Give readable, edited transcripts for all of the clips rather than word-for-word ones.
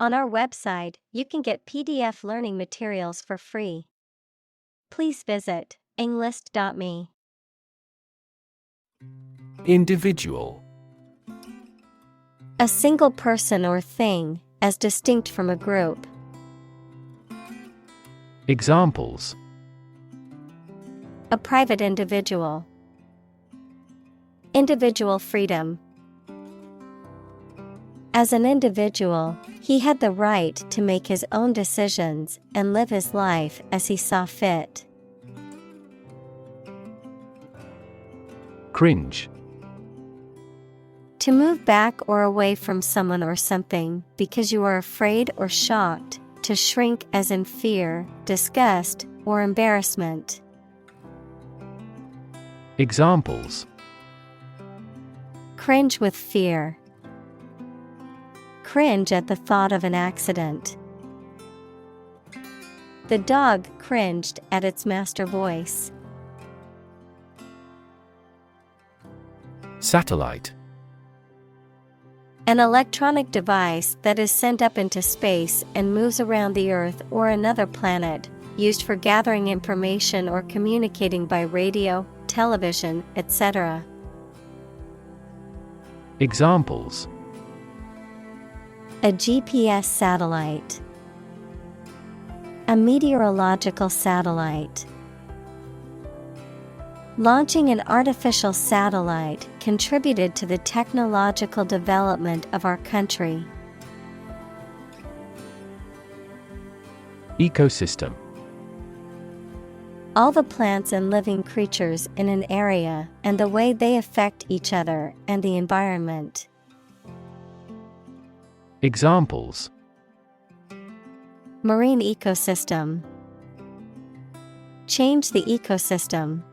On our website, you can get PDF learning materials for free. Please visit englist.me. Individual. A single person or thing, as distinct from a group. Examples: A private individual. Individual freedom. As an individual, he had the right to make his own decisions and live his life as he saw fit. Cringe. To move back or away from someone or something because you are afraid or shocked, to shrink as in fear, disgust, or embarrassment. Examples: Cringe with fear. Cringe at the thought of an accident. The dog cringed at its master's voice. Satellite. An electronic device that is sent up into space and moves around the Earth or another planet, used for gathering information or communicating by radio, television, etc. Examples: A GPS satellite. A meteorological satellite. Launching an artificial satellite contributed to the technological development of our country. Ecosystem. All the plants and living creatures in an area and the way they affect each other and the environment. Examples: Marine ecosystem. Change the ecosystem.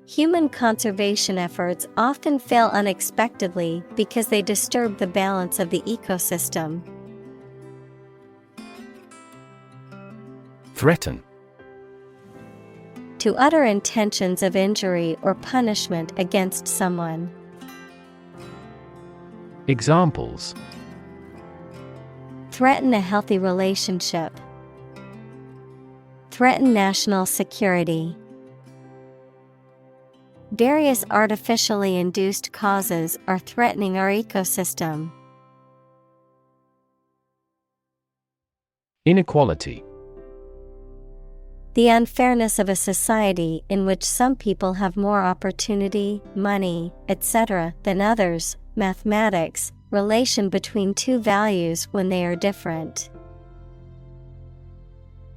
Human conservation efforts often fail unexpectedly because they disturb the balance of the ecosystem. Threaten. To utter intentions of injury or punishment against someone. Examples: Threaten a healthy relationship. Threaten national security. Various artificially induced causes are threatening our ecosystem. Inequality. The unfairness of a society in which some people have more opportunity, money, etc. than others. Mathematics, relation between two values when they are different.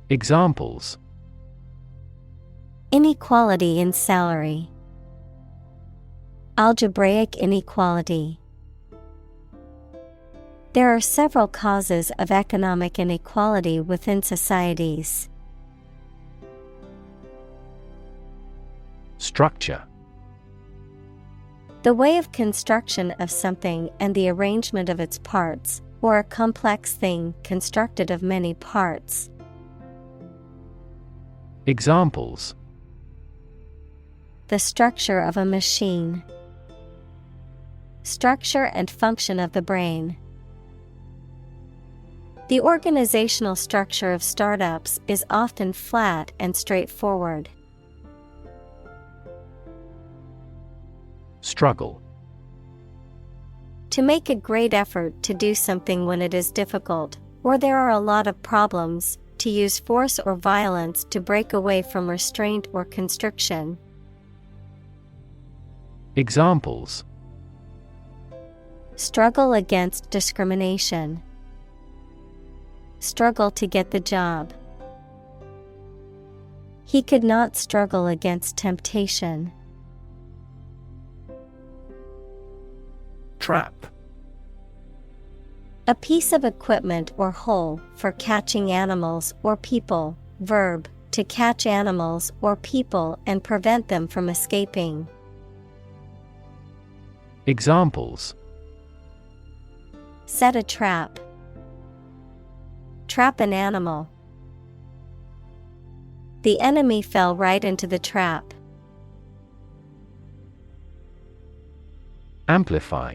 Examples: Inequality in salary. Algebraic inequality. There are several causes of economic inequality within societies. Structure. The way of construction of something and the arrangement of its parts, or a complex thing constructed of many parts. Examples: The structure of a machine. Structure and function of the brain. The organizational structure of startups is often flat and straightforward. Struggle. To make a great effort to do something when it is difficult, or there are a lot of problems, to use force or violence to break away from restraint or constriction. Examples: Struggle against discrimination. Struggle to get the job. He could not struggle against temptation. Trap. A piece of equipment or hole for catching animals or people. Verb, to catch animals or people and prevent them from escaping. Examples: Set a trap. Trap an animal. The enemy fell right into the trap. Amplify.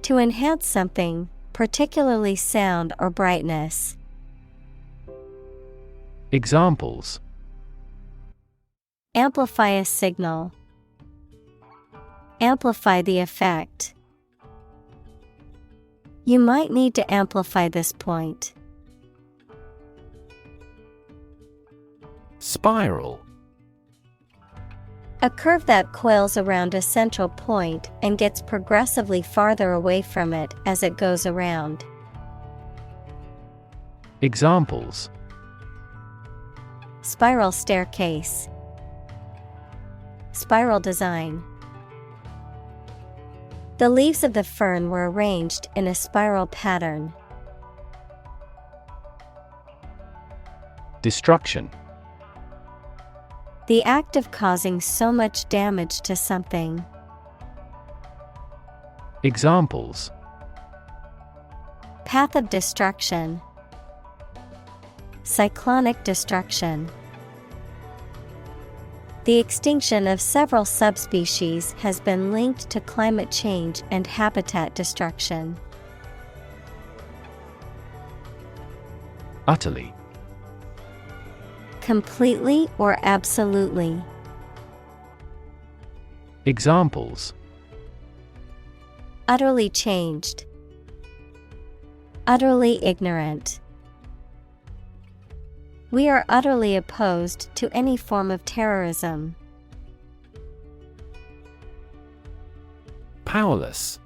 To enhance something, particularly sound or brightness. Examples: Amplify a signal. Amplify the effect. You might need to amplify this point. Spiral. A curve that coils around a central point and gets progressively farther away from it as it goes around. Examples: Spiral staircase. Spiral design. The leaves of the fern were arranged in a spiral pattern. Destruction. The act of causing so much damage to something. Examples: Path of destruction. Cyclonic destruction. The extinction of several subspecies has been linked to climate change and habitat destruction. Utterly. Completely or absolutely. Examples: Utterly changed. Utterly ignorant. We are utterly opposed to any form of terrorism. Powerless.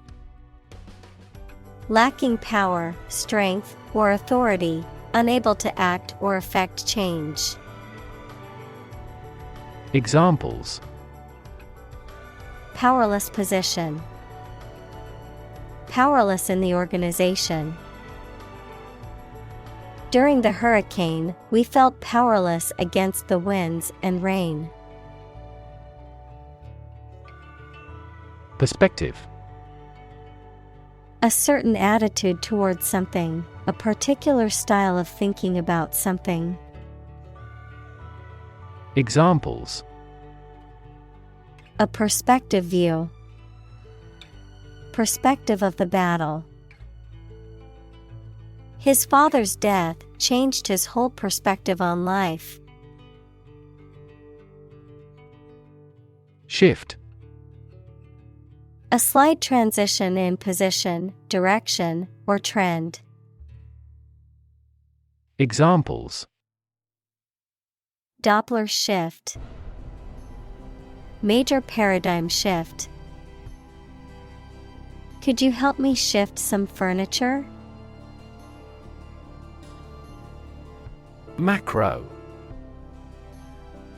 Lacking power, strength, or authority, unable to act or affect change. Examples: Powerless position. Powerless in the organization. During the hurricane, we felt powerless against the winds and rain. Perspective. A certain attitude towards something, a particular style of thinking about something. Examples: A perspective view. Perspective of the battle. His father's death changed his whole perspective on life. Shift. A slight transition in position, direction, or trend. Examples: Doppler shift. Major paradigm shift. Could you help me shift some furniture? Macro.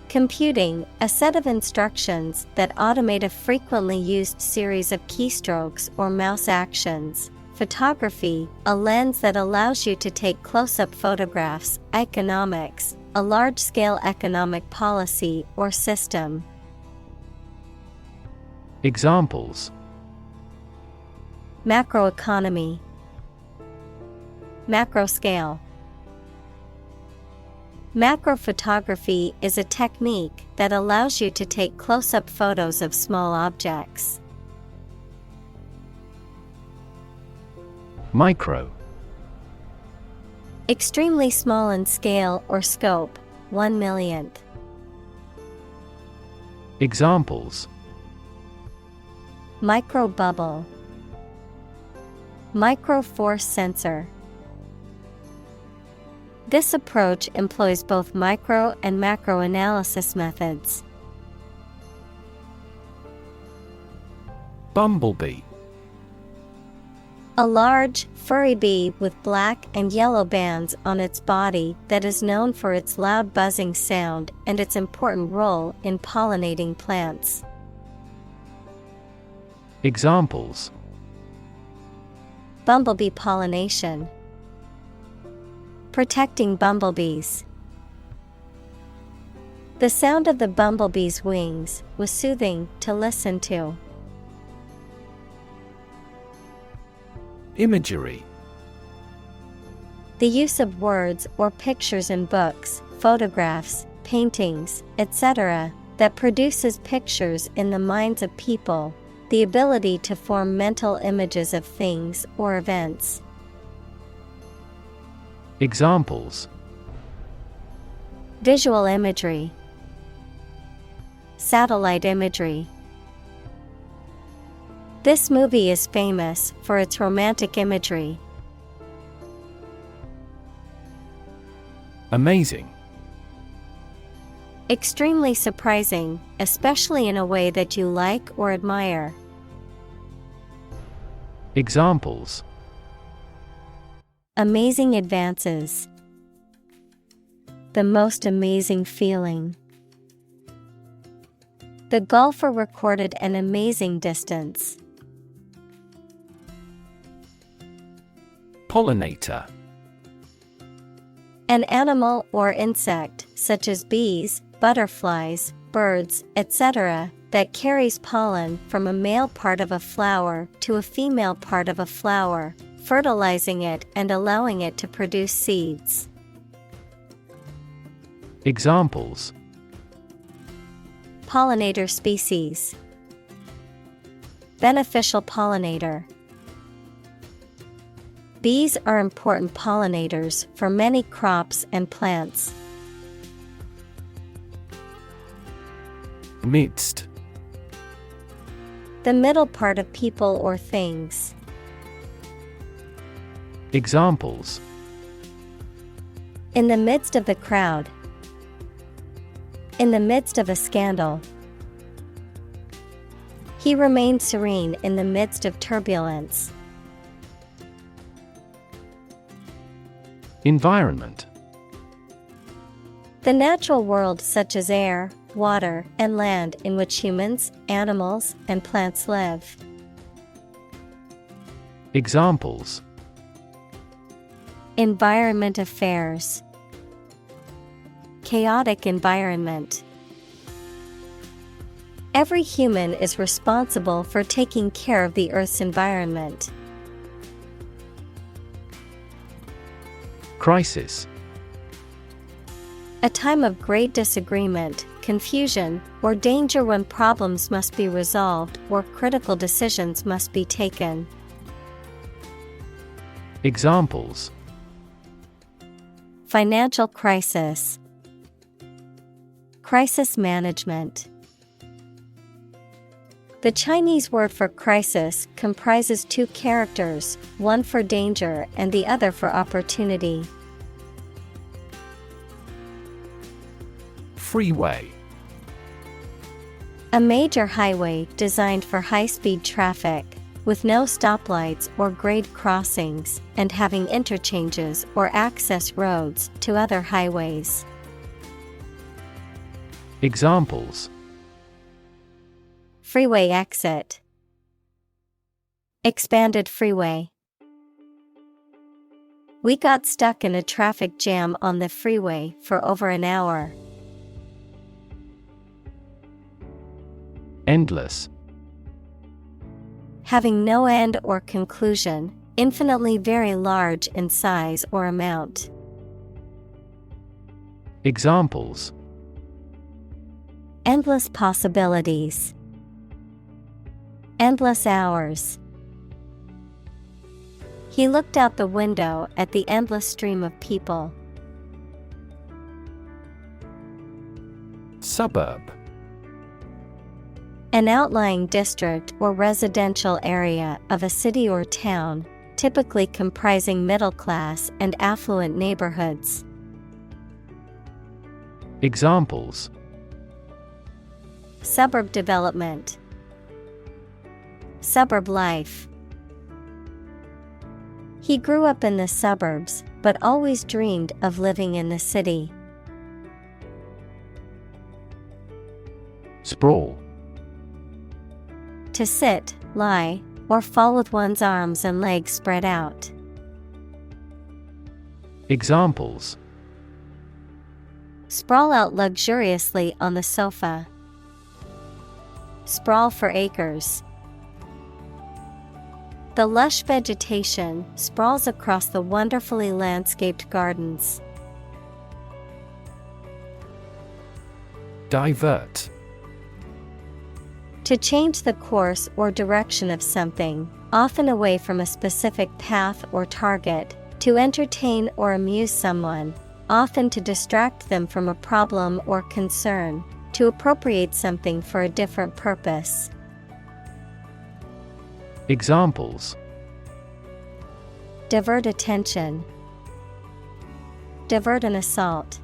Computing, a set of instructions that automate a frequently used series of keystrokes or mouse actions. Photography, a lens that allows you to take close-up photographs. Economics, a large-scale economic policy or system. Examples: Macroeconomy. Macro scale. Macrophotography is a technique that allows you to take close-up photos of small objects. Micro. Extremely small in scale or scope, 1/1,000,000th. Examples: Microbubble. Microforce sensor. This approach employs both micro and macro analysis methods. Bumblebee. A large, furry bee with black and yellow bands on its body that is known for its loud buzzing sound and its important role in pollinating plants. Examples: Bumblebee pollination. Protecting bumblebees. The sound of the bumblebee's wings was soothing to listen to. Imagery. The use of words or pictures in books, photographs, paintings, etc., that produces pictures in the minds of people, The ability to form mental images of things or events. Examples: Visual imagery. Satellite imagery. This movie is famous for its romantic imagery. Amazing. Extremely surprising, especially in a way that you like or admire. Examples: Amazing advances. The most amazing feeling. The golfer recorded an amazing distance. Pollinator. An animal or insect, such as bees, butterflies, birds, etc., that carries pollen from a male part of a flower to a female part of a flower, fertilizing it and allowing it to produce seeds. Examples: Pollinator species. Beneficial pollinator. Bees are important pollinators for many crops and plants. Midst. The middle part of people or things. Examples: In the midst of the crowd. In the midst of a scandal. He remained serene in the midst of turbulence. Environment. The natural world such as air, water, and land in which humans, animals, and plants live. Examples: Environment affairs. Chaotic environment. Every human is responsible for taking care of the Earth's environment. Crisis. A time of great disagreement, confusion, or danger when problems must be resolved or critical decisions must be taken. Examples: Financial crisis. Crisis management. The Chinese word for crisis comprises two characters, one for danger and the other for opportunity. Freeway. A major highway designed for high-speed traffic, with no stoplights or grade crossings, and having interchanges or access roads to other highways. Examples: Freeway exit. Expanded freeway. We got stuck in a traffic jam on the freeway for over an hour. Endless. Having no end or conclusion, infinitely very large in size or amount. Examples: Endless possibilities. Endless hours. He looked out the window at the endless stream of people. Suburb. An outlying district or residential area of a city or town, typically comprising middle-class and affluent neighborhoods. Examples: Suburb development. Suburb life. He grew up in the suburbs, but always dreamed of living in the city. Sprawl. To sit, lie, or fall with one's arms and legs spread out. Examples: Sprawl out luxuriously on the sofa. Sprawl for acres. The lush vegetation sprawls across the wonderfully landscaped gardens. Divert. To change the course or direction of something, often away from a specific path or target, to entertain or amuse someone, often to distract them from a problem or concern, to appropriate something for a different purpose. Examples: Divert attention. Divert an assault.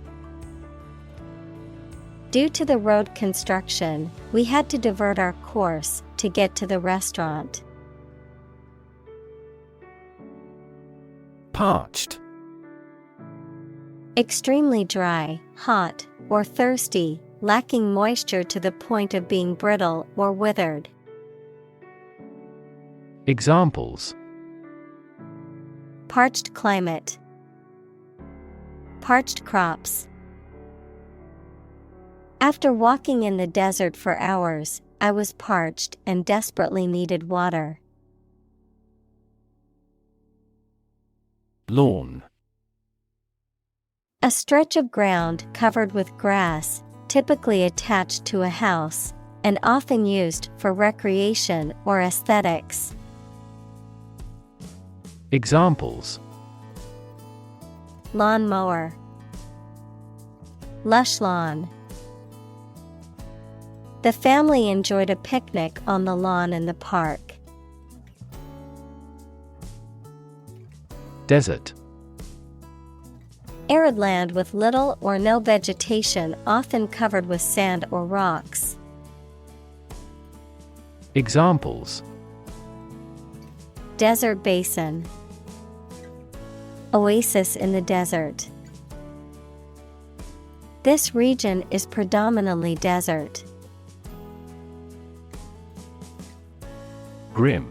Due to the road construction, we had to divert our course to get to the restaurant. Parched. Extremely dry, hot, or thirsty, lacking moisture to the point of being brittle or withered. Examples: Parched climate. Parched crops. After walking in the desert for hours, I was parched and desperately needed water. Lawn. A stretch of ground covered with grass, typically attached to a house, and often used for recreation or aesthetics. Examples: Lawn mower. Lush lawn. The family enjoyed a picnic on the lawn in the park. Desert. Arid land with little or no vegetation, often covered with sand or rocks. Examples: Desert basin. Oasis in the desert. This region is predominantly desert. Grim.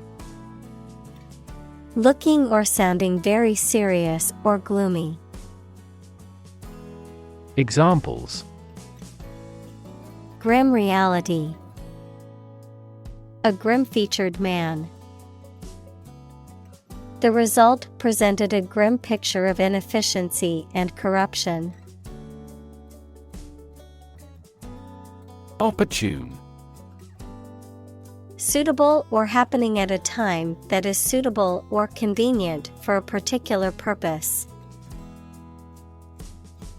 Looking or sounding very serious or gloomy. Examples: Grim reality. A grim-featured man. The result presented a grim picture of inefficiency and corruption. Opportune. Suitable or happening at a time that is suitable or convenient for a particular purpose.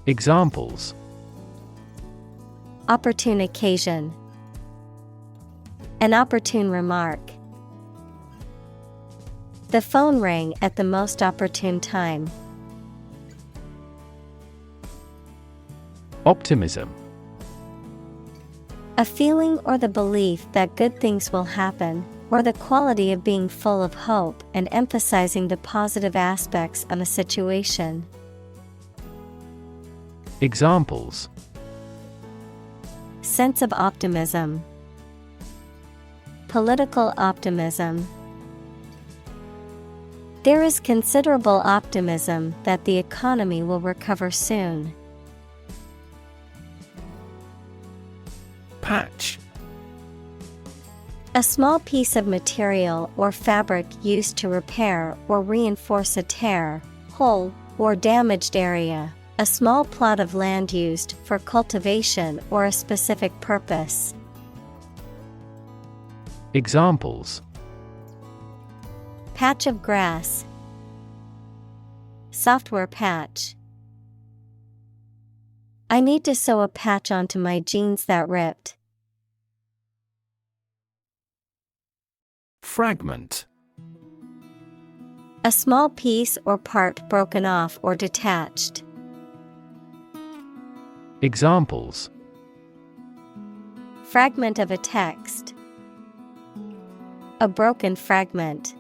Examples: Opportune occasion. An opportune remark. The phone rang at the most opportune time. Optimism. A feeling or the belief that good things will happen, or the quality of being full of hope and emphasizing the positive aspects of a situation. Examples: Sense of optimism. Political optimism. There is considerable optimism that the economy will recover soon. Patch. A small piece of material or fabric used to repair or reinforce a tear, hole, or damaged area. A small plot of land used for cultivation or a specific purpose. Examples: Patch of grass. Software patch. I need to sew a patch onto my jeans that ripped. Fragment. A small piece or part broken off or detached. Examples: Fragment of a text. A broken fragment.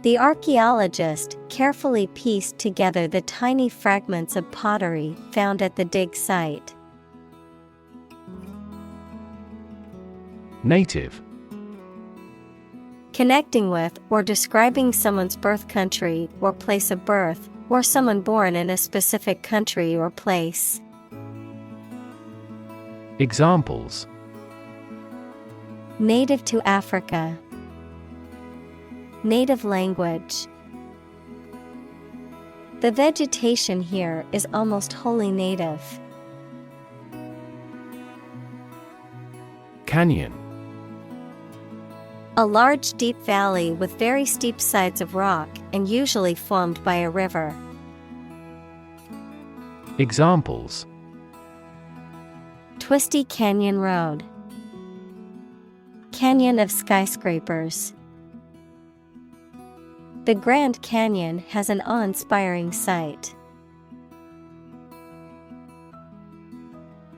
The archaeologist carefully pieced together the tiny fragments of pottery found at the dig site. Native. Connecting with or describing someone's birth country or place of birth, or someone born in a specific country or place. Examples: Native to Africa. Native language. The vegetation here is almost wholly native. Canyon. A large deep valley with very steep sides of rock and usually formed by a river. Examples: Twisty canyon road. Canyon of skyscrapers. The Grand Canyon has an awe-inspiring sight.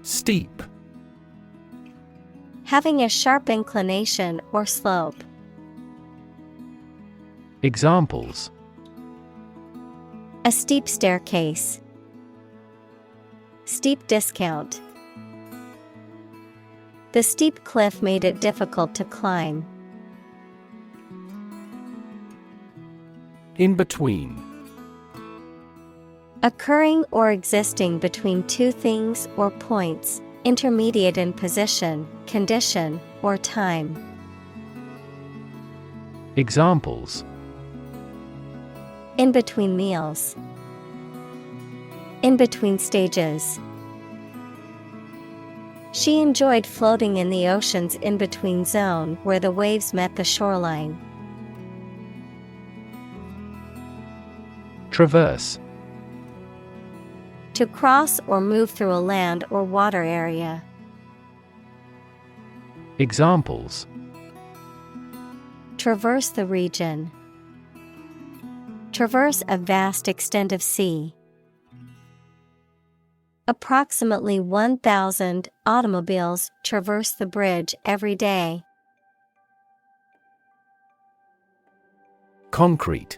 Steep. Having a sharp inclination or slope. Examples: A steep staircase. Steep discount. The steep cliff made it difficult to climb. In between. Occurring or existing between two things or points, intermediate in position, condition, or time. Examples: In between meals. In between stages. She enjoyed floating in the ocean's in-between zone where the waves met the shoreline. Traverse. To cross or move through a land or water area. Examples: Traverse the region. Traverse a vast extent of sea. Approximately 1,000 automobiles traverse the bridge every day. Concrete.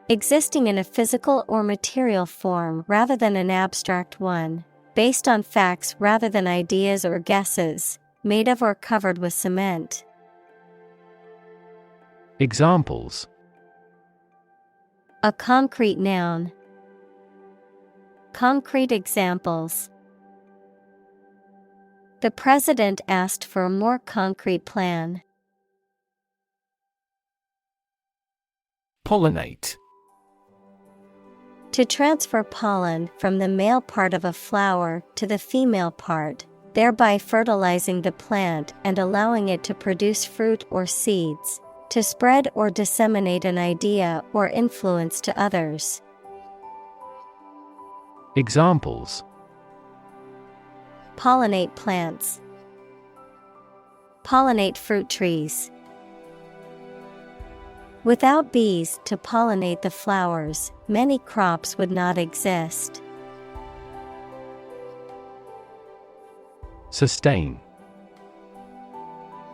Existing in a physical or material form rather than an abstract one, based on facts rather than ideas or guesses, made of or covered with cement. Examples: A concrete noun. Concrete examples. The president asked for a more concrete plan. Pollinate. To transfer pollen from the male part of a flower to the female part, thereby fertilizing the plant and allowing it to produce fruit or seeds, to spread or disseminate an idea or influence to others. Examples: Pollinate plants. Pollinate fruit trees. Without bees to pollinate the flowers, many crops would not exist. Sustain.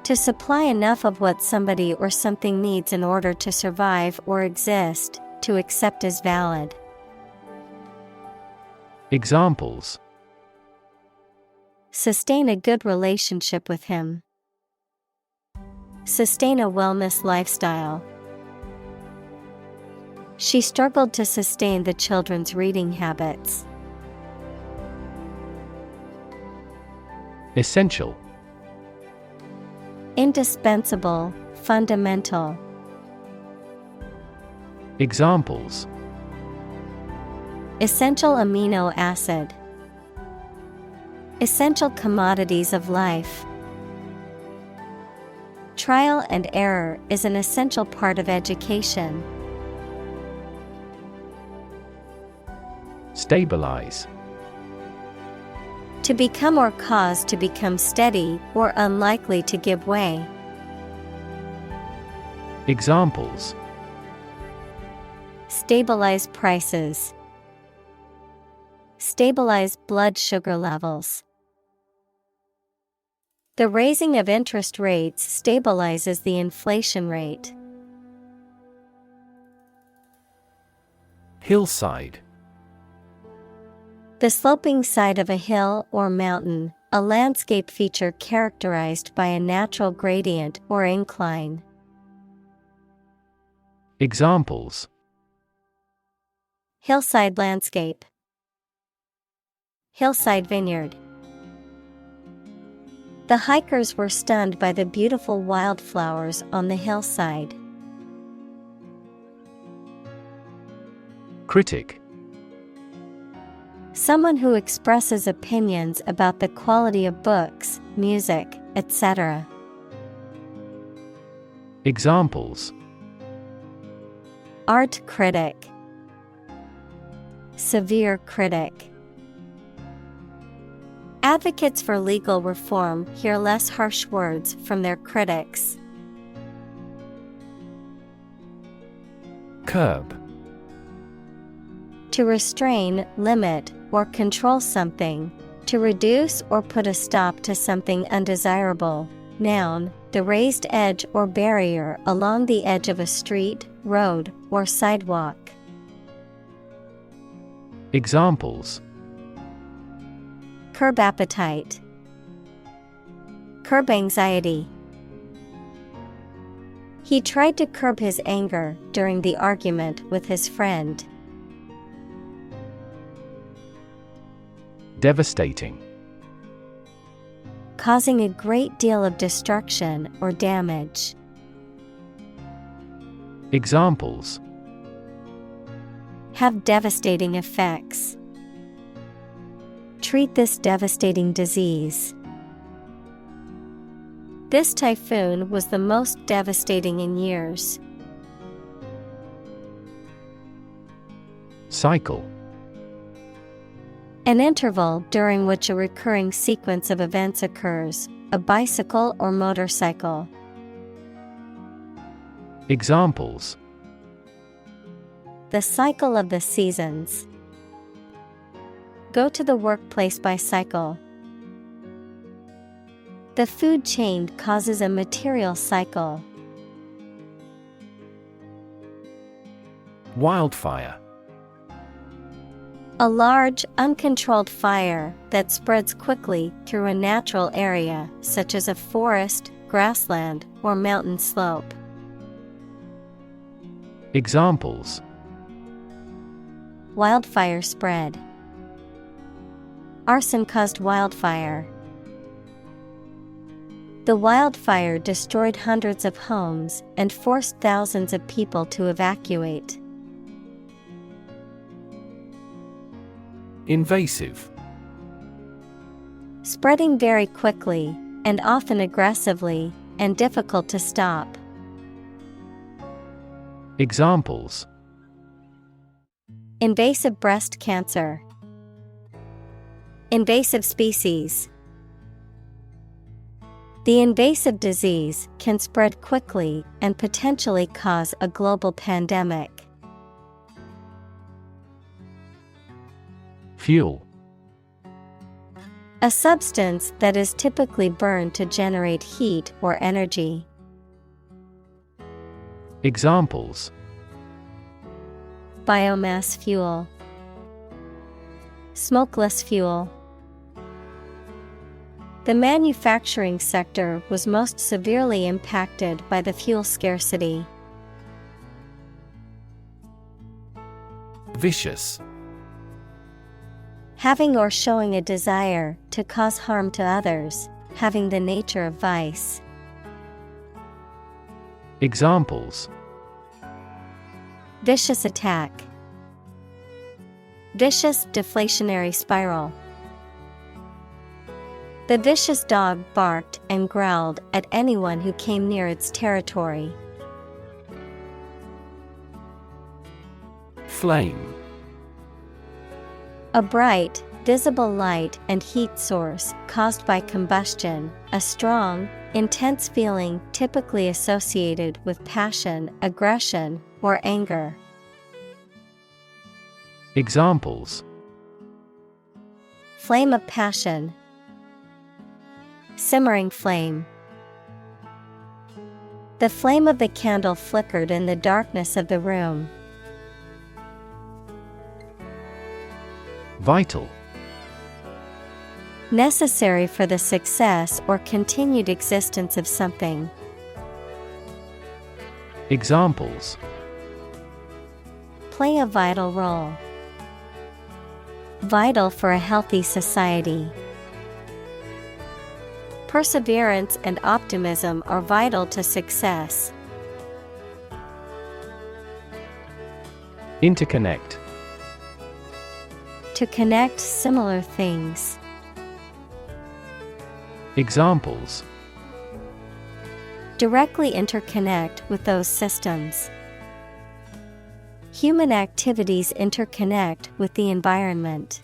To supply enough of what somebody or something needs in order to survive or exist, to accept as valid. Examples: Sustain a good relationship with him. Sustain a wellness lifestyle. She struggled to sustain the children's reading habits. Essential. Indispensable, fundamental. Examples: Essential amino acid. Essential commodities of life. Trial and error is an essential part of education. Stabilize. To become or cause to become steady or unlikely to give way. Examples: Stabilize prices. Stabilize blood sugar levels. The raising of interest rates stabilizes the inflation rate. Hillside. The sloping side of a hill or mountain, a landscape feature characterized by a natural gradient or incline. Examples: Hillside landscape. Hillside vineyard. The hikers were stunned by the beautiful wildflowers on the hillside. Critic. Someone who expresses opinions about the quality of books, music, etc. Examples: Art critic, severe critic. Advocates for legal reform hear less harsh words from their critics. Curb. To restrain, limit, or control something. To reduce or put a stop to something undesirable. Noun, the raised edge or barrier along the edge of a street, road, or sidewalk. Examples: Curb appetite. Curb anxiety. He tried to curb his anger during the argument with his friend. Devastating. Causing a great deal of destruction or damage. Examples: Have devastating effects. Treat this devastating disease. This typhoon was the most devastating in years. Cycle. An interval during which a recurring sequence of events occurs, a bicycle or motorcycle. Examples: The cycle of the seasons. Go to the workplace by cycle. The food chain causes a material cycle. Wildfire. A large, uncontrolled fire that spreads quickly through a natural area, such as a forest, grassland, or mountain slope. Examples: Wildfire spread. Arson caused wildfire. The wildfire destroyed hundreds of homes and forced thousands of people to evacuate. Invasive. Spreading very quickly, and often aggressively, and difficult to stop. Examples: Invasive breast cancer. Invasive species. The invasive disease can spread quickly and potentially cause a global pandemic. Fuel. A substance that is typically burned to generate heat or energy. Examples: Biomass fuel. Smokeless fuel. The manufacturing sector was most severely impacted by the fuel scarcity. Vicious. Having or showing a desire to cause harm to others, having the nature of vice. Examples: Vicious attack. Vicious deflationary spiral. The vicious dog barked and growled at anyone who came near its territory. Flame. A bright, visible light and heat source caused by combustion, a strong, intense feeling typically associated with passion, aggression, or anger. Examples: Flame of passion. Simmering flame. The flame of the candle flickered in the darkness of the room. Vital. Necessary for the success or continued existence of something. Examples: Play a vital role. Vital for a healthy society. Perseverance and optimism are vital to success. Interconnect. To connect similar things. Examples: Directly interconnect with those systems. Human activities interconnect with the environment.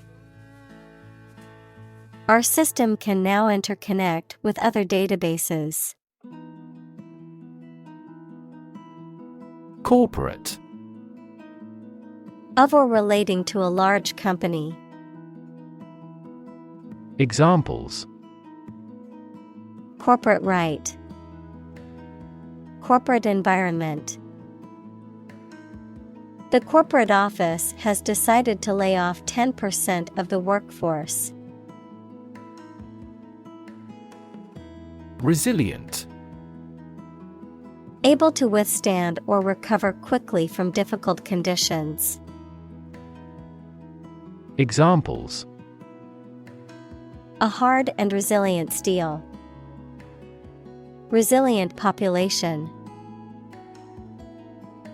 Our system can now interconnect with other databases. Corporate. Of or relating to a large company. Examples: Corporate right. Corporate environment. The corporate office has decided to lay off 10% of the workforce. Resilient. Able to withstand or recover quickly from difficult conditions. Examples: A hard and resilient steel. Resilient population.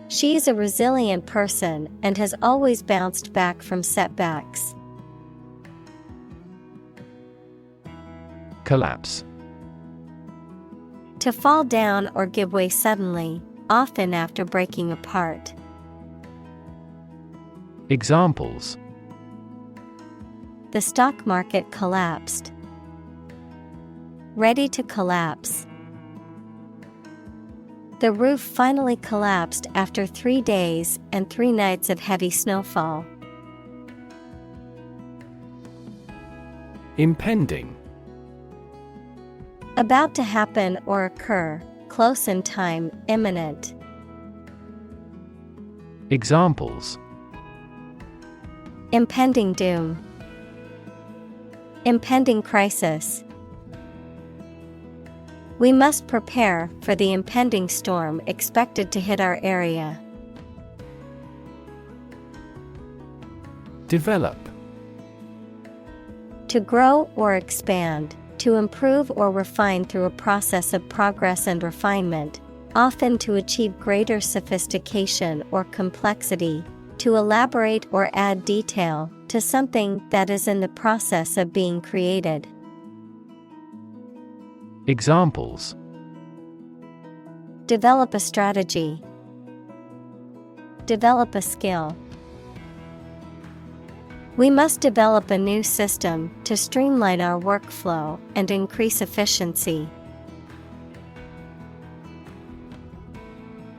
She is a resilient person and has always bounced back from setbacks. Collapse. To fall down or give way suddenly, often after breaking apart. Examples: The stock market collapsed. Ready to collapse. The roof finally collapsed after 3 days and 3 nights of heavy snowfall. Impending. About to happen or occur, close in time, imminent. Examples: Impending doom. Impending crisis. We must prepare for the impending storm expected to hit our area. Develop. To grow or expand, to improve or refine through a process of progress and refinement, often to achieve greater sophistication or complexity, to elaborate or add detail to something that is in the process of being created. Examples: Develop a strategy. Develop a skill. We must develop a new system to streamline our workflow and increase efficiency.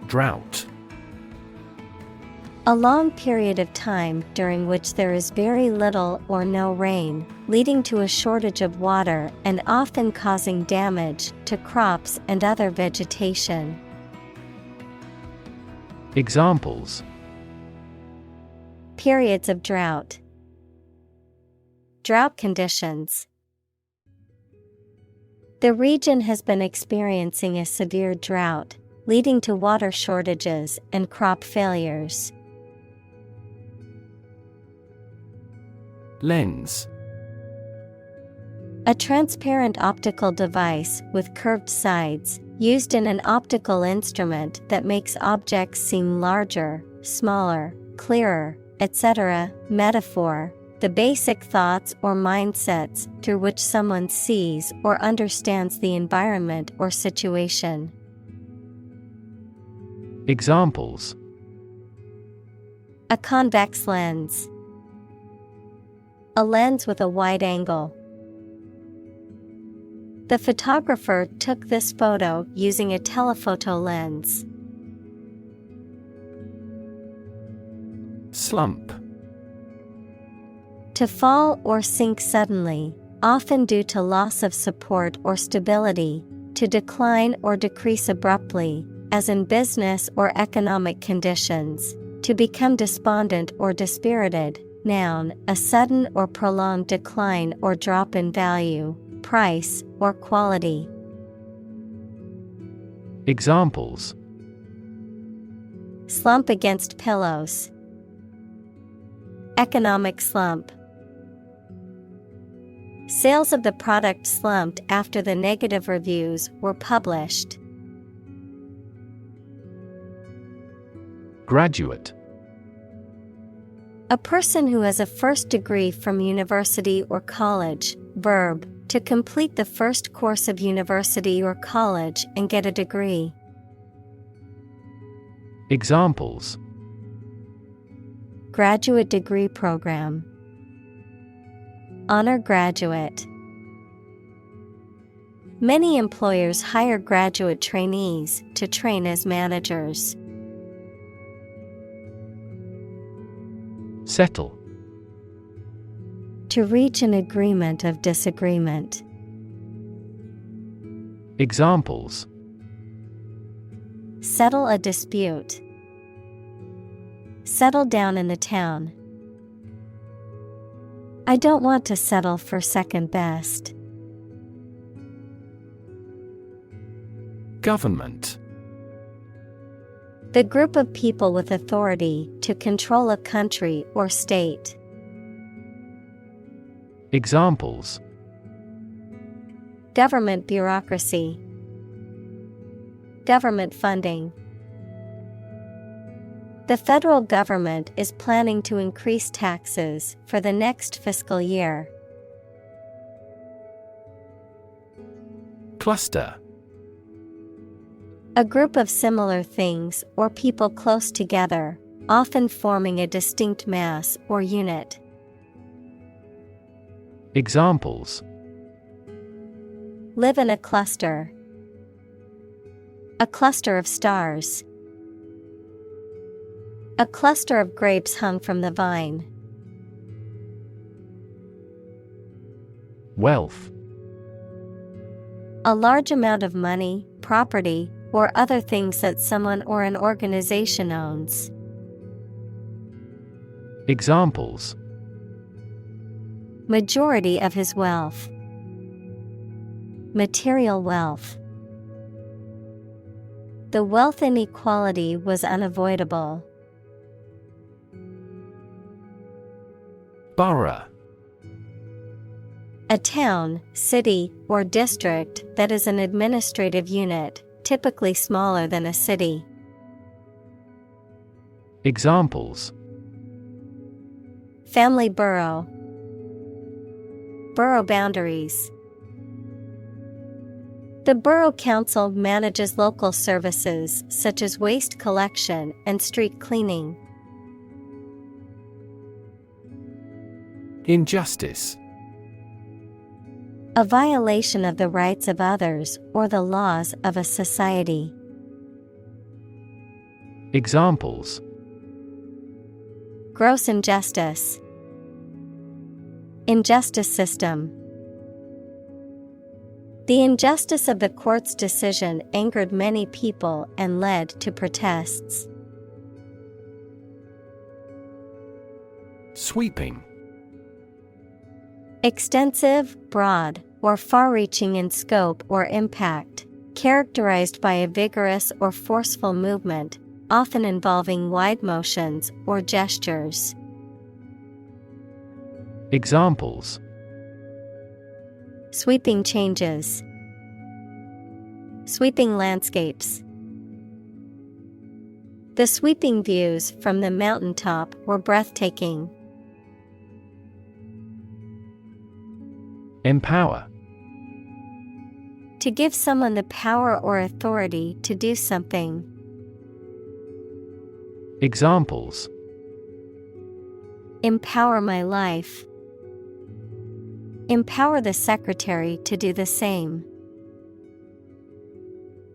Drought. A long period of time during which there is very little or no rain, leading to a shortage of water and often causing damage to crops and other vegetation. Examples: Periods of drought. Drought conditions. The region has been experiencing a severe drought, leading to water shortages and crop failures. Lens. A transparent optical device with curved sides, used in an optical instrument that makes objects seem larger, smaller, clearer, etc. Metaphor: the basic thoughts or mindsets through which someone sees or understands the environment or situation. Examples: A convex lens. A lens with a wide angle. The photographer took this photo using a telephoto lens. Slump. To fall or sink suddenly, often due to loss of support or stability, to decline or decrease abruptly, as in business or economic conditions, to become despondent or dispirited. Noun, a sudden or prolonged decline or drop in value, price, or quality. Examples: Slump against pillows. Economic slump. Sales of the product slumped after the negative reviews were published. Graduate. A person who has a first degree from university or college. Verb, to complete the first course of university or college and get a degree. Examples: Graduate degree program. Honor graduate. Many employers hire graduate trainees to train as managers. Settle. To reach an agreement of disagreement. Examples: Settle a dispute. Settle down in the town. I don't want to settle for second best. Government. The group of people with authority to control a country or state. Examples: Government bureaucracy. Government funding. The federal government is planning to increase taxes for the next fiscal year. Cluster. A group of similar things or people close together, often forming a distinct mass or unit. Examples: Live in a cluster. A cluster of stars. A cluster of grapes hung from the vine. Wealth. A large amount of money, property, or other things that someone or an organization owns. Examples: Majority of his wealth. Material wealth. The wealth inequality was unavoidable. Borough. A town, city, or district that is an administrative unit, typically smaller than a city. Examples: Family borough. Borough boundaries. The Borough Council manages local services such as waste collection and street cleaning. Injustice. A violation of the rights of others or the laws of a society. Examples: Gross injustice. Injustice system. The injustice of the court's decision angered many people and led to protests. Sweeping. Extensive, broad, or far-reaching in scope or impact, characterized by a vigorous or forceful movement, often involving wide motions or gestures. Examples: Sweeping changes. Sweeping landscapes. The sweeping views from the mountaintop were breathtaking. Empower. To give someone the power or authority to do something. Examples: Empower my life. Empower the secretary to do the same.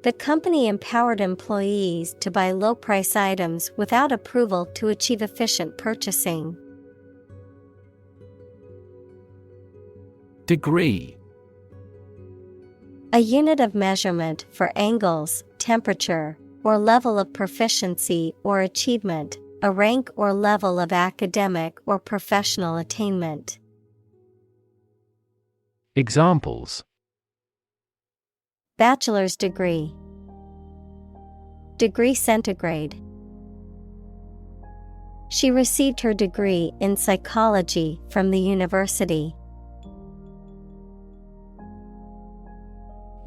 The company empowered employees to buy low-price items without approval to achieve efficient purchasing. Degree. A unit of measurement for angles, temperature, or level of proficiency or achievement, a rank or level of academic or professional attainment. Examples: Bachelor's degree. Degree centigrade. She received her degree in psychology from the university.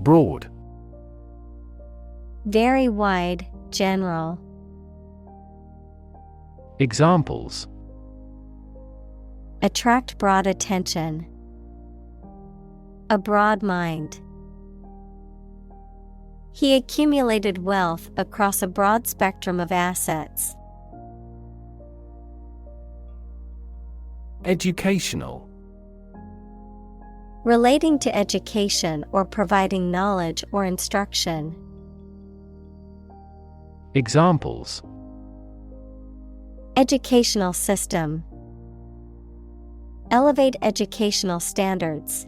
Broad. Very wide, general. Examples: attract broad attention. A broad mind. He accumulated wealth across a broad spectrum of assets. Educational. Relating to education or providing knowledge or instruction. Examples: educational system. Elevate educational standards.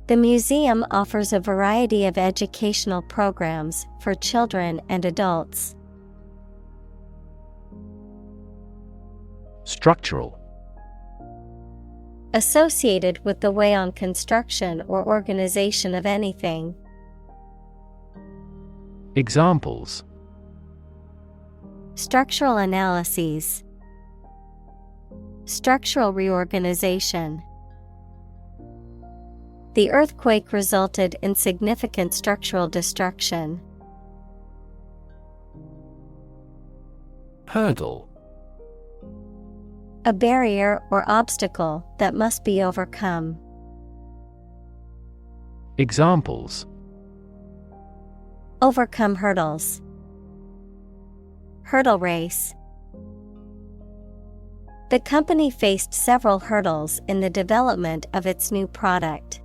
The museum offers a variety of educational programs for children and adults. Structural. Associated with the way on construction or organization of anything. Examples: structural analyses. Structural reorganization. The earthquake resulted in significant structural destruction. Hurdle. A barrier or obstacle that must be overcome. Examples: overcome hurdles. Hurdle race. The company faced several hurdles in the development of its new product.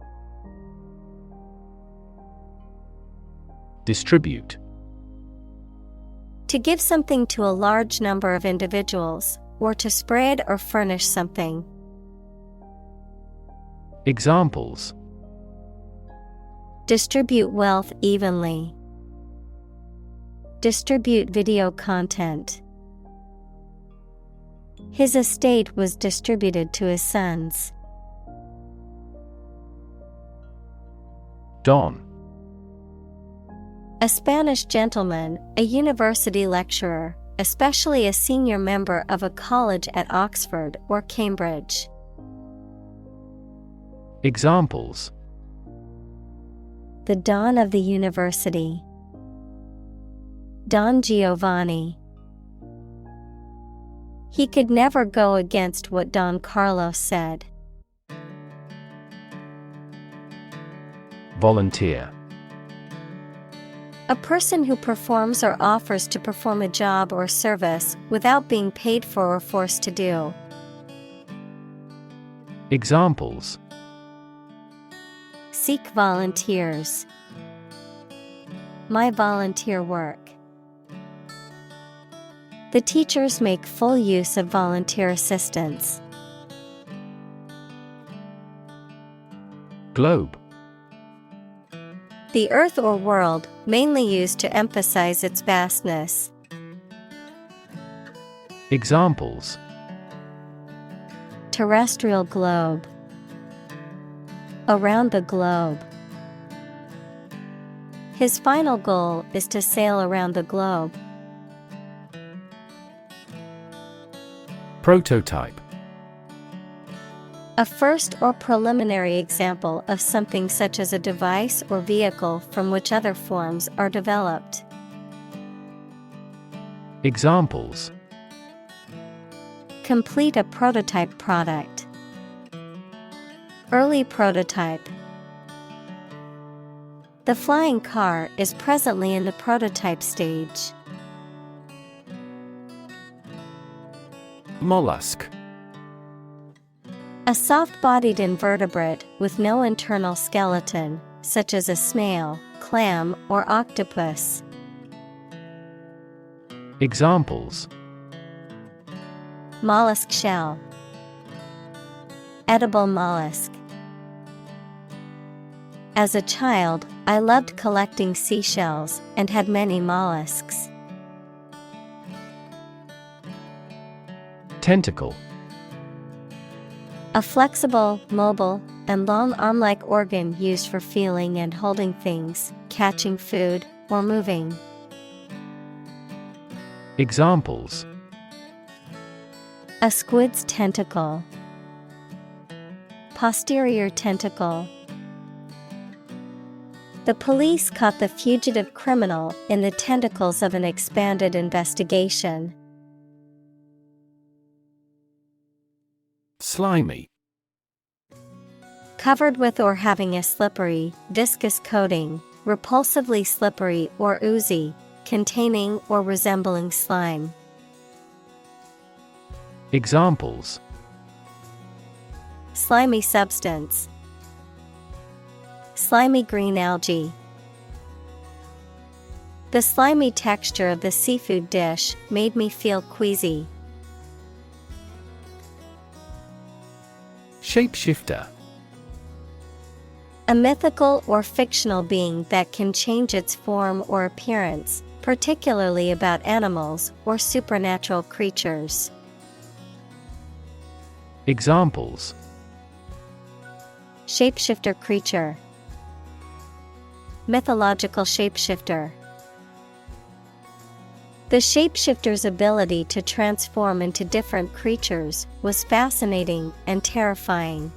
Distribute. To give something to a large number of individuals, or to spread or furnish something. Examples: distribute wealth evenly. Distribute video content. His estate was distributed to his sons. Don. A Spanish gentleman, a university lecturer, especially a senior member of a college at Oxford or Cambridge. Examples: the Don of the university. Don Giovanni. He could never go against what Don Carlos said. Volunteer. A person who performs or offers to perform a job or service without being paid for or forced to do. Examples: seek volunteers. My volunteer work. The teachers make full use of volunteer assistance. Globe. The earth or world, mainly used to emphasize its vastness. Examples: terrestrial globe. Around the globe. His final goal is to sail around the globe. Prototype. A first or preliminary example of something such as a device or vehicle from which other forms are developed. Examples: complete a prototype product. Early prototype. The flying car is presently in the prototype stage. Mollusk. A soft-bodied invertebrate with no internal skeleton, such as a snail, clam, or octopus. Examples: mollusk shell. Edible mollusk. As a child, I loved collecting seashells and had many mollusks. Tentacle. A flexible, mobile, and long arm-like organ used for feeling and holding things, catching food, or moving. Examples: a squid's tentacle. Posterior tentacle. The police caught the fugitive criminal in the tentacles of an expanded investigation. Slimy. Covered with or having a slippery, viscous coating, repulsively slippery or oozy, containing or resembling slime. Examples: Slimy substance. Slimy green algae. The slimy texture of the seafood dish made me feel queasy. Shapeshifter. A mythical or fictional being that can change its form or appearance, particularly about animals or supernatural creatures. Examples: Shapeshifter creature. Mythological shapeshifter. The shapeshifter's ability to transform into different creatures was fascinating and terrifying.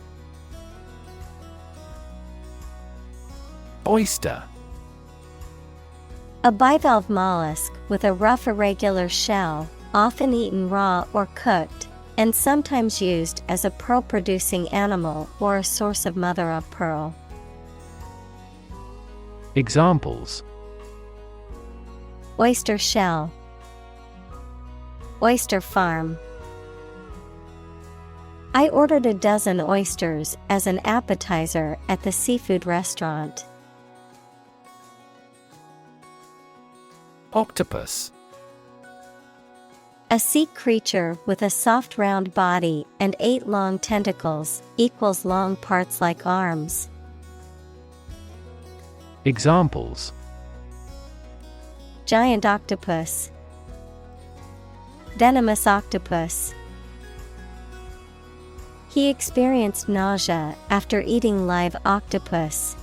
Oyster. A bivalve mollusk with a rough irregular shell, often eaten raw or cooked, and sometimes used as a pearl-producing animal or a source of mother-of-pearl. Examples: Oyster shell. Oyster farm. I ordered a dozen oysters as an appetizer at the seafood restaurant. Octopus. A sea creature with a soft round body and 8 long tentacles, equals long parts like arms. Examples: Giant octopus. Venomous octopus. He experienced nausea after eating live octopus.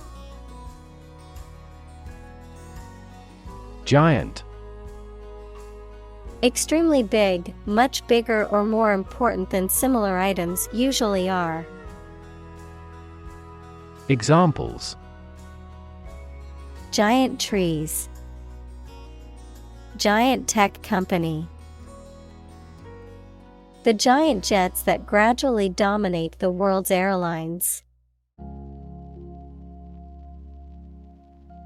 Giant. Extremely big, much bigger or more important than similar items usually are. Examples: Giant trees. Giant tech company. The giant jets that gradually dominate the world's airlines.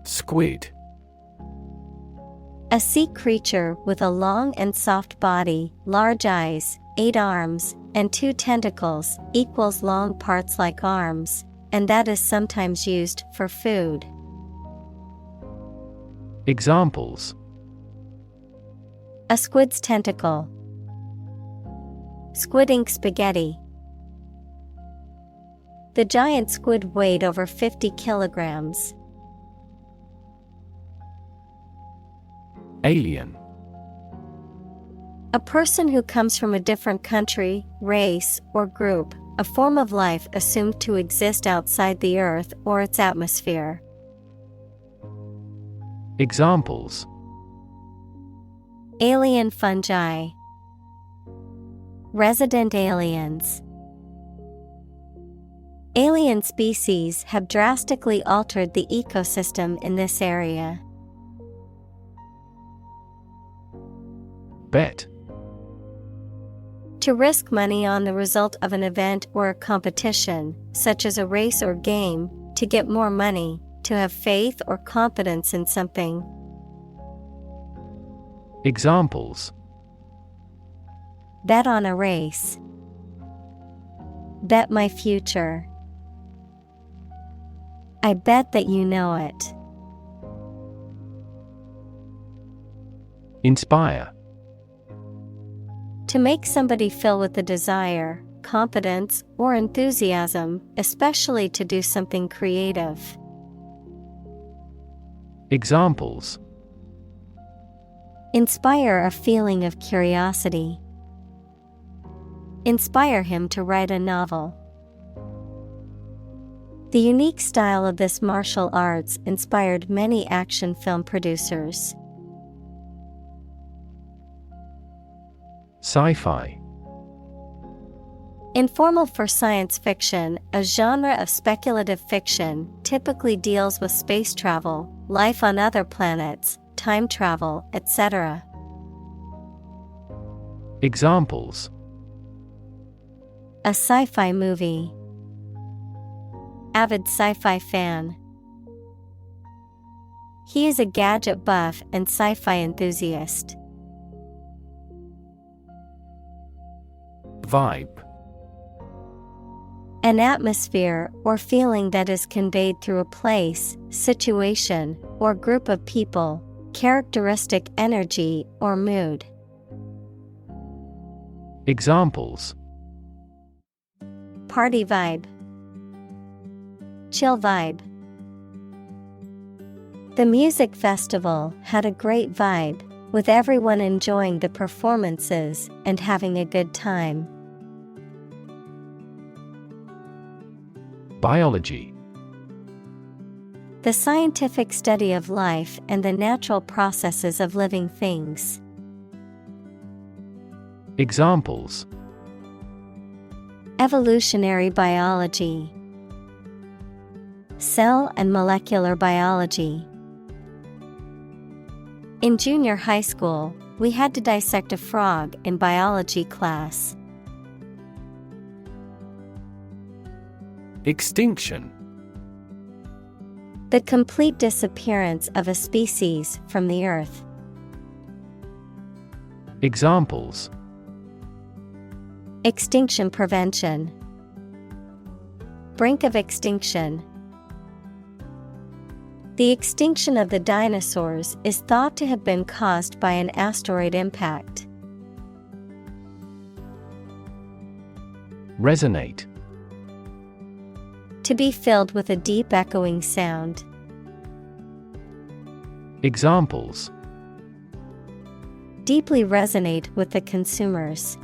Squid. A sea creature with a long and soft body, large eyes, 8 arms, and 2 tentacles, equals long parts like arms, and that is sometimes used for food. Examples: A squid's tentacle. Squid ink spaghetti. The giant squid weighed over 50 kilograms. Alien. A person who comes from a different country, race, or group, a form of life assumed to exist outside the Earth or its atmosphere. Examples: Alien fungi. Resident aliens. Alien species have drastically altered the ecosystem in this area. Bet. To risk money on the result of an event or a competition, such as a race or game, to get more money, to have faith or confidence in something. Examples: Bet on a race. Bet my future. I bet that you know it. Inspire. To make somebody feel with the desire, confidence, or enthusiasm, especially to do something creative. Examples: Inspire a feeling of curiosity. Inspire him to write a novel. The unique style of this martial arts inspired many action film producers. Sci-fi. Informal for science fiction, a genre of speculative fiction, typically deals with space travel, life on other planets, time travel, etc. Examples: A sci-fi movie. Avid sci-fi fan. He is a gadget buff and sci-fi enthusiast. Vibe. An atmosphere or feeling that is conveyed through a place, situation, or group of people, characteristic energy or mood. Examples: Party vibe. Chill vibe. The music festival had a great vibe, with everyone enjoying the performances and having a good time. Biology. The scientific study of life and the natural processes of living things. Examples: Evolutionary biology. Cell and molecular biology. In junior high school, we had to dissect a frog in biology class. Extinction. The complete disappearance of a species from the earth. Examples: Extinction prevention. Brink of extinction. The extinction of the dinosaurs is thought to have been caused by an asteroid impact. Resonate. To be filled with a deep echoing sound. Examples: Deeply resonate with the consumers.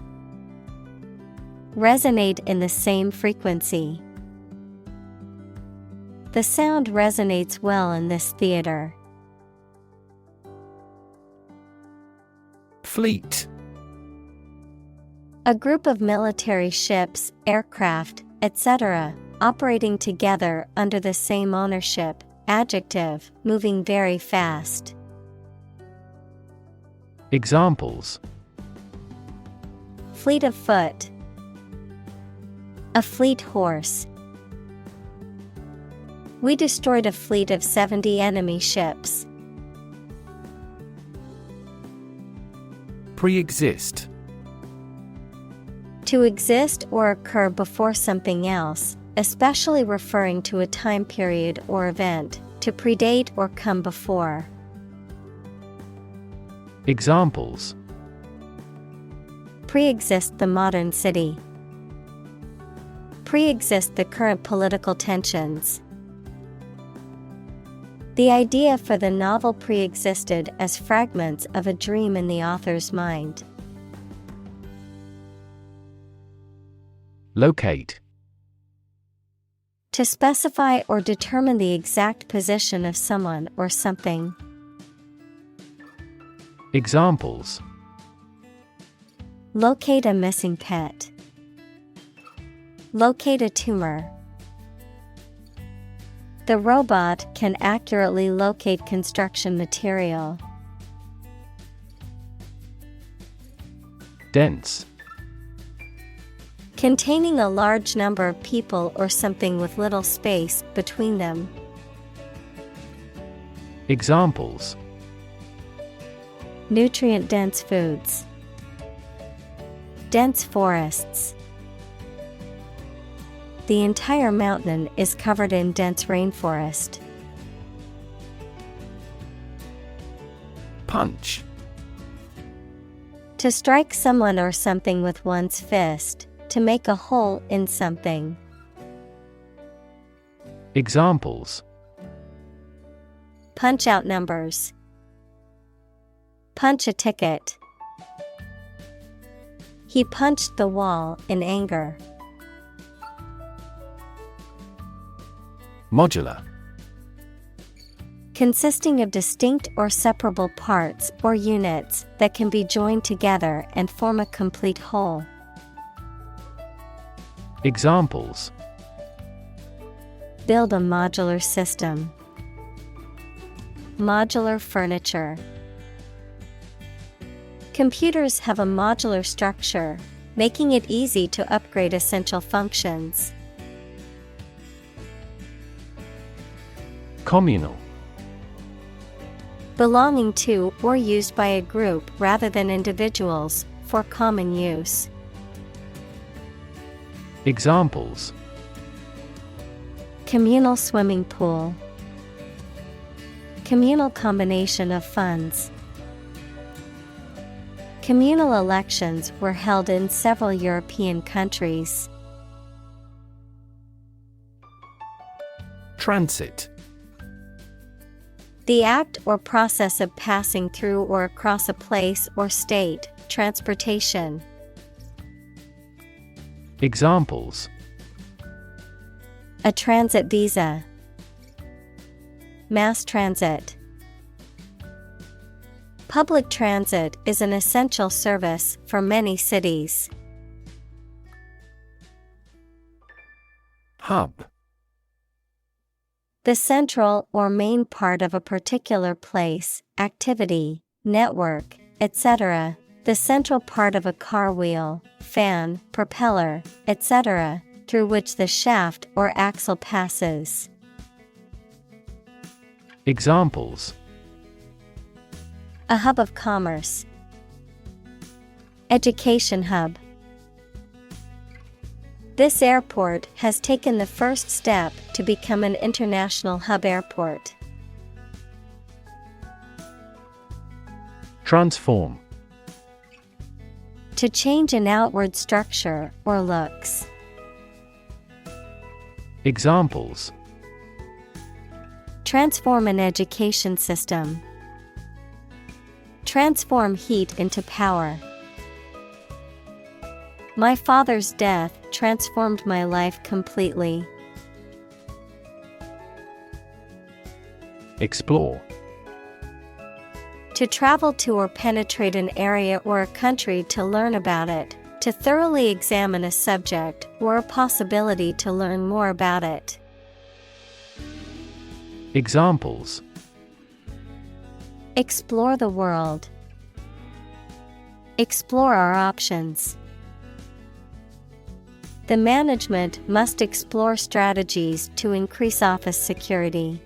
Resonate in the same frequency. The sound resonates well in this theater. Fleet. A group of military ships, aircraft, etc., operating together under the same ownership. Adjective, moving very fast. Examples: Fleet of foot. A fleet horse. We destroyed a fleet of 70 enemy ships. Pre-exist. To exist or occur before something else, especially referring to a time period or event, to predate or come before. Examples: Pre-exist the modern city. Pre-exist the current political tensions. The idea for the novel pre-existed as fragments of a dream in the author's mind. Locate. To specify or determine the exact position of someone or something. Examples: Locate a missing pet. Locate a tumor. The robot can accurately locate construction material. Dense. Containing a large number of people or something with little space between them. Examples: Nutrient-dense foods. Dense forests. The entire mountain is covered in dense rainforest. Punch. To strike someone or something with one's fist, to make a hole in something. Examples: Punch out numbers. Punch a ticket. He punched the wall in anger. Modular. Consisting of distinct or separable parts or units that can be joined together and form a complete whole. Examples: Build a modular system. Modular furniture. Computers have a modular structure, making it easy to upgrade essential functions. Communal. Belonging to or used by a group rather than individuals, for common use. Examples: communal swimming pool, communal combination of funds. Communal elections were held in several European countries. Transit. The act or process of passing through or across a place or state, transportation. Examples: a transit visa, mass transit. Public transit is an essential service for many cities. Hub. The central or main part of a particular place, activity, network, etc. The central part of a car wheel, fan, propeller, etc., through which the shaft or axle passes. Examples: a hub of commerce, education hub. This airport has taken the first step to become an international hub airport. Transform. To change an outward structure or looks. Examples: transform an education system, transform heat into power. My father's death transformed my life completely. Explore. To travel to or penetrate an area or a country to learn about it, to thoroughly examine a subject or a possibility to learn more about it. Examples: explore the world, explore our options. The management must explore strategies to increase office security.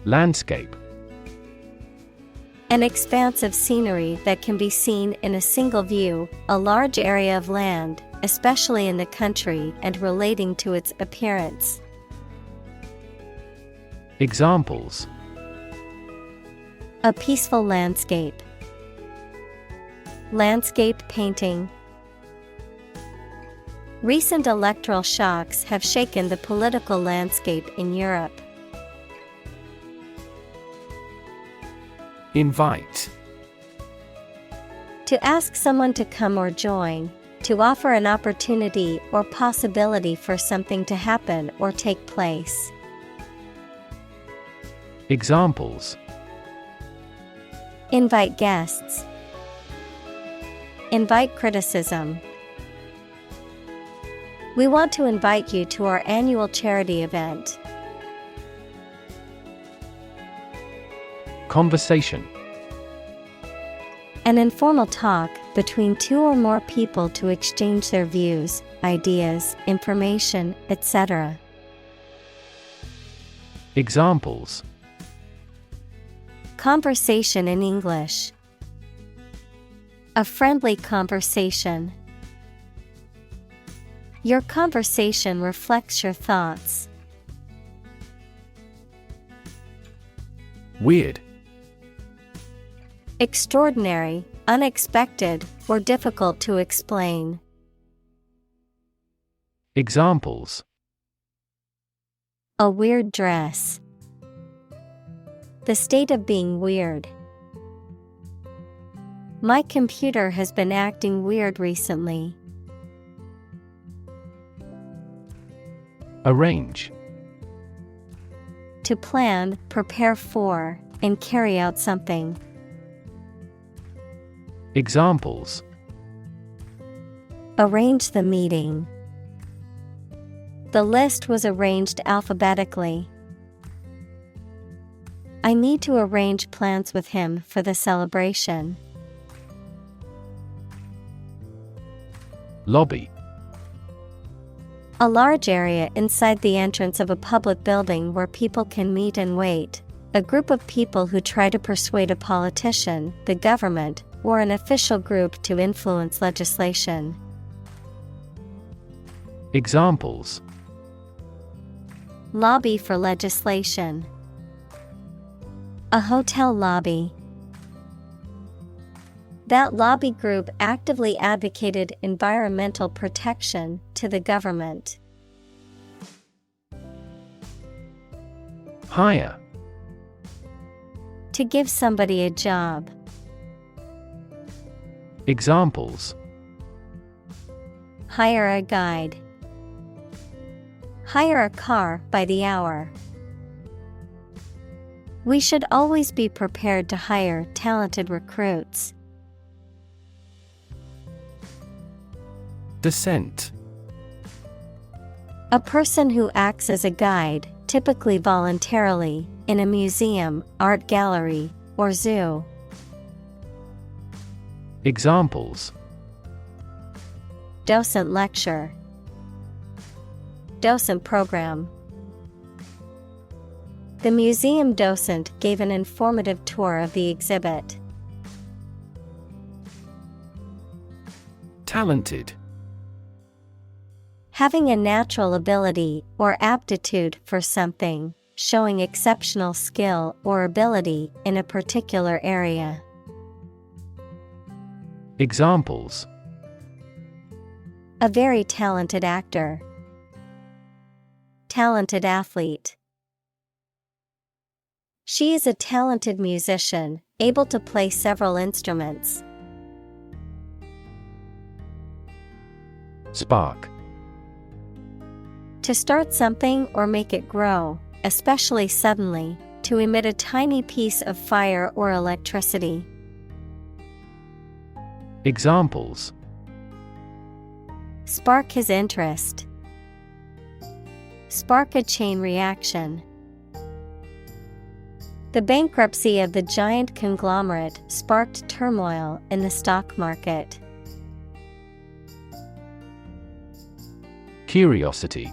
Landscape. An expanse of scenery that can be seen in a single view, a large area of land, especially in the country and relating to its appearance. Examples: a peaceful landscape, landscape painting. Recent electoral shocks have shaken the political landscape in Europe. Invite. To ask someone to come or join, to offer an opportunity or possibility for something to happen or take place. Examples: invite guests, invite criticism. We want to invite you to our annual charity event. Conversation. An informal talk between two or more people to exchange their views, ideas, information, etc. Examples: conversation in English, a friendly conversation. Your conversation reflects your thoughts. Weird. Extraordinary, unexpected, or difficult to explain. Examples: a weird dress, the state of being weird. My computer has been acting weird recently. Arrange. To plan, prepare for, and carry out something. Examples: arrange the meeting. The list was arranged alphabetically. I need to arrange plans with him for the celebration. Lobby. A large area inside the entrance of a public building where people can meet and wait. A group of people who try to persuade a politician, the government, or an official group to influence legislation. Examples: Lobby for legislation. A hotel lobby. That lobby group actively advocated environmental protection to the government. Hire. To give somebody a job. Examples: Hire a guide. Hire a car by the hour. We should always be prepared to hire talented recruits. Dissent. A person who acts as a guide, typically voluntarily, in a museum, art gallery, or zoo. Examples: Docent lecture. Docent program. The museum docent gave an informative tour of the exhibit. Talented. Having a natural ability or aptitude for something, showing exceptional skill or ability in a particular area. Examples: A very talented actor. Talented athlete. She is a talented musician, able to play several instruments. Spark. To start something or make it grow, especially suddenly, to emit a tiny piece of fire or electricity. Examples: Spark his interest. Spark a chain reaction. The bankruptcy of the giant conglomerate sparked turmoil in the stock market. Curiosity.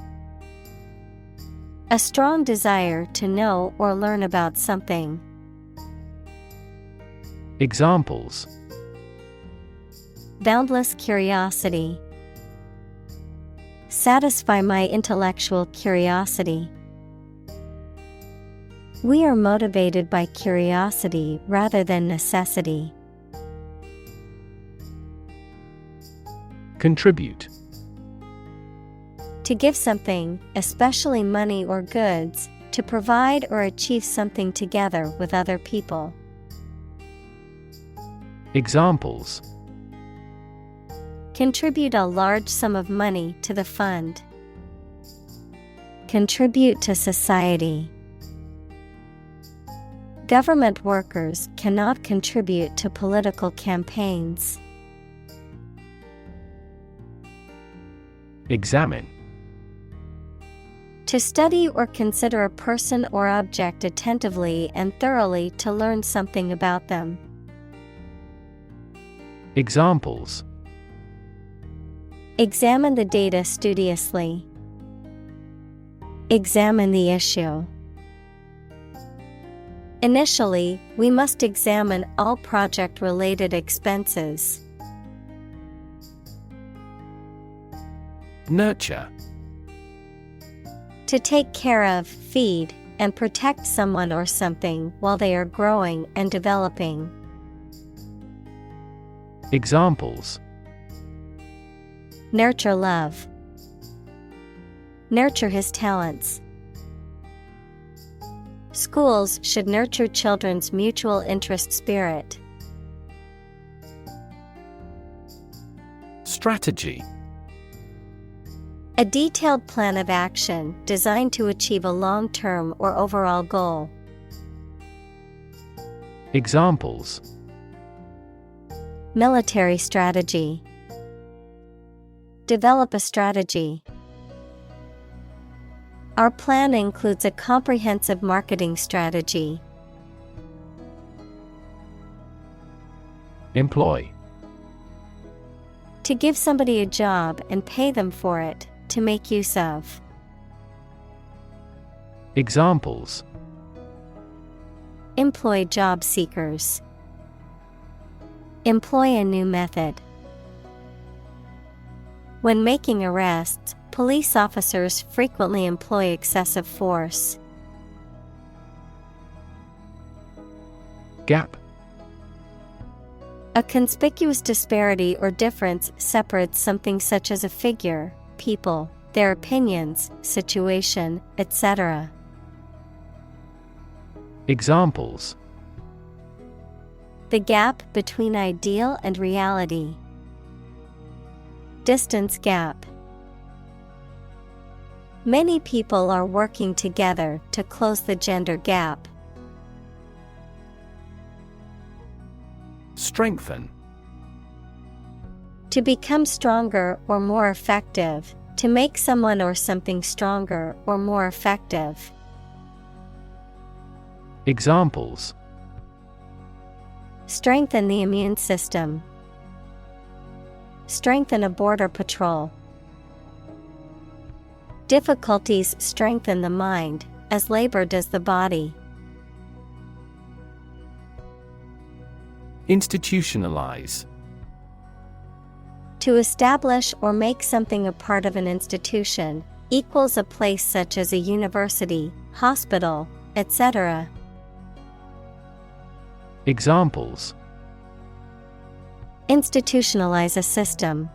A strong desire to know or learn about something. Examples: Boundless curiosity. Satisfy my intellectual curiosity. We are motivated by curiosity rather than necessity. Contribute. To give something, especially money or goods, to provide or achieve something together with other people. Examples: Contribute a large sum of money to the fund. Contribute to society. Government workers cannot contribute to political campaigns. Examine. To study or consider a person or object attentively and thoroughly to learn something about them. Examples: Examine the data studiously. Examine the issue. Initially, we must examine all project-related expenses. Nurture. To take care of, feed, and protect someone or something while they are growing and developing. Examples: Nurture love. Nurture his talents. Schools should nurture children's mutual interest spirit. Strategy. A detailed plan of action designed to achieve a long-term or overall goal. Examples: Military strategy. Develop a strategy. Our plan includes a comprehensive marketing strategy. Employ. To give somebody a job and pay them for it, to make use of. Examples: Employ job seekers. Employ a new method. When making arrests, police officers frequently employ excessive force. Gap. A conspicuous disparity or difference separates something such as a figure, people, their opinions, situation, etc. Examples: The gap between ideal and reality. Distance gap. Many people are working together to close the gender gap. Strengthen. To become stronger or more effective, to make someone or something stronger or more effective. Examples: Strengthen the immune system. Strengthen a border patrol. Difficulties strengthen the mind, as labor does the body. Institutionalize. To establish or make something a part of an institution, equals a place such as a university, hospital, etc. Examples: Institutionalize a system.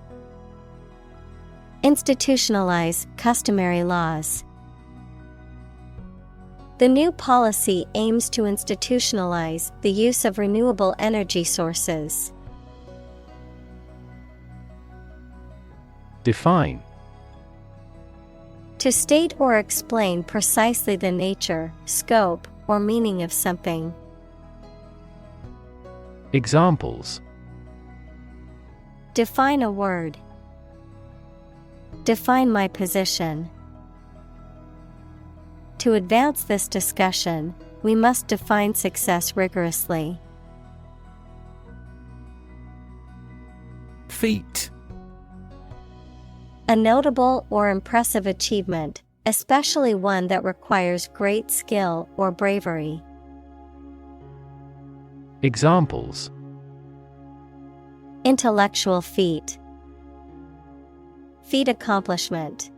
Institutionalize customary laws. The new policy aims to institutionalize the use of renewable energy sources. Define. To state or explain precisely the nature, scope, or meaning of something. Examples: Define a word. Define my position. To advance this discussion, we must define success rigorously. Feat. A notable or impressive achievement, especially one that requires great skill or bravery. Examples: Intellectual feat. Feat accomplishment.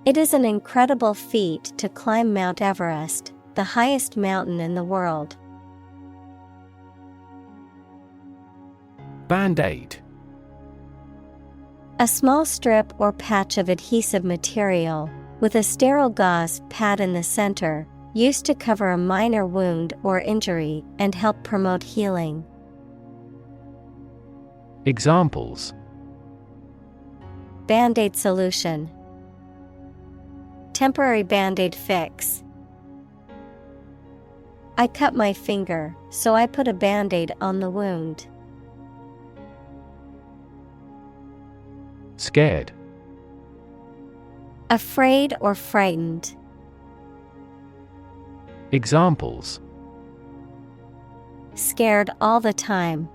It is an incredible feat to climb Mount Everest, the highest mountain in the world. Band-aid. A small strip or patch of adhesive material, with a sterile gauze pad in the center, used to cover a minor wound or injury and help promote healing. Examples: Band-aid solution. Temporary band-aid fix. I cut my finger, so I put a band-aid on the wound. Scared. Afraid or frightened. Examples: Scared all the time.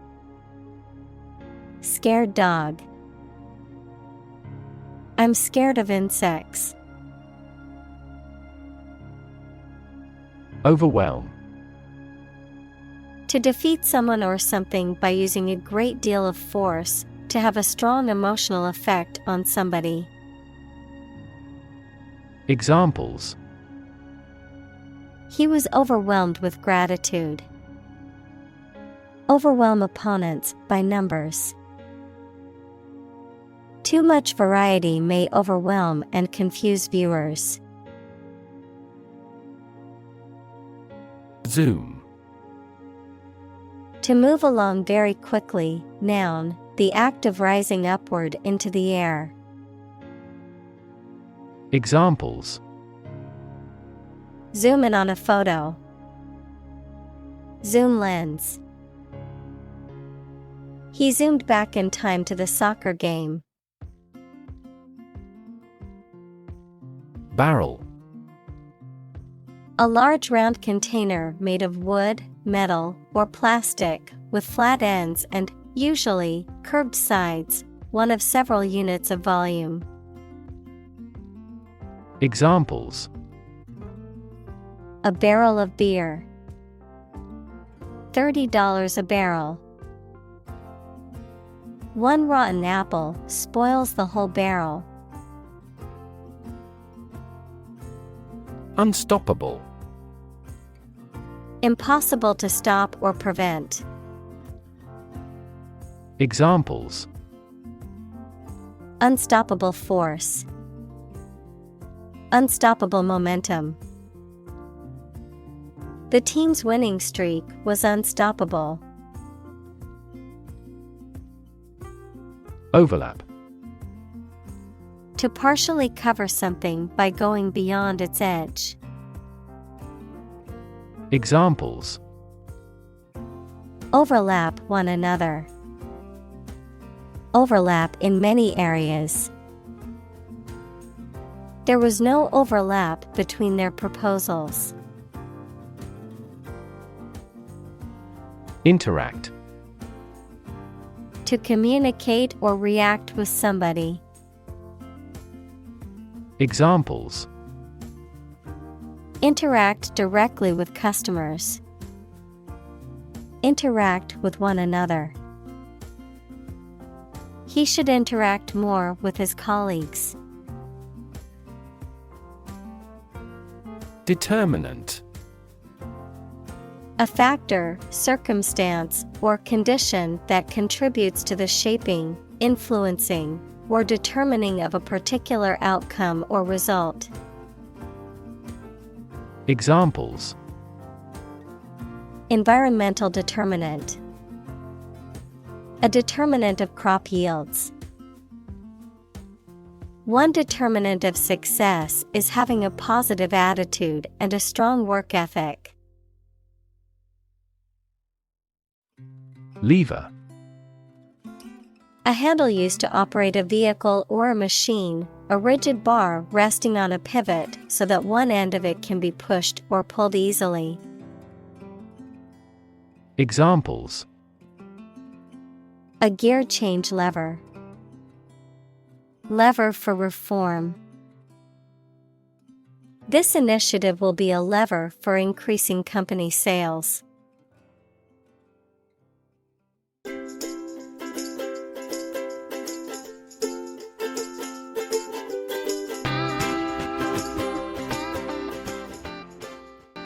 Scared dog. I'm scared of insects. Overwhelm. To defeat someone or something by using a great deal of force, to have a strong emotional effect on somebody. Examples: He was overwhelmed with gratitude. Overwhelm opponents by numbers. Too much variety may overwhelm and confuse viewers. Zoom. To move along very quickly, noun, the act of rising upward into the air. Examples: Zoom in on a photo. Zoom lens. He zoomed back in time to the soccer game. Barrel. A large round container made of wood, metal, or plastic, with flat ends and Usually, curved sides, one of several units of volume. Examples: A barrel of beer. $30 a barrel. One rotten apple spoils the whole barrel. Unstoppable. Impossible to stop or prevent. Examples: Unstoppable force. Unstoppable momentum. The team's winning streak was unstoppable. Overlap. To partially cover something by going beyond its edge. Examples: Overlap one another. Overlap in many areas. There was no overlap between their proposals. Interact. To communicate or react with somebody. Examples: Interact directly with customers. Interact with one another. He should interact more with his colleagues. Determinant. A factor, circumstance, or condition that contributes to the shaping, influencing, or determining of a particular outcome or result. Examples: Environmental determinant. A determinant of crop yields. One determinant of success is having a positive attitude and a strong work ethic. Lever. A handle used to operate a vehicle or a machine, a rigid bar resting on a pivot so that one end of it can be pushed or pulled easily. Examples: A gear change lever. Lever for reform. This initiative will be a lever for increasing company sales.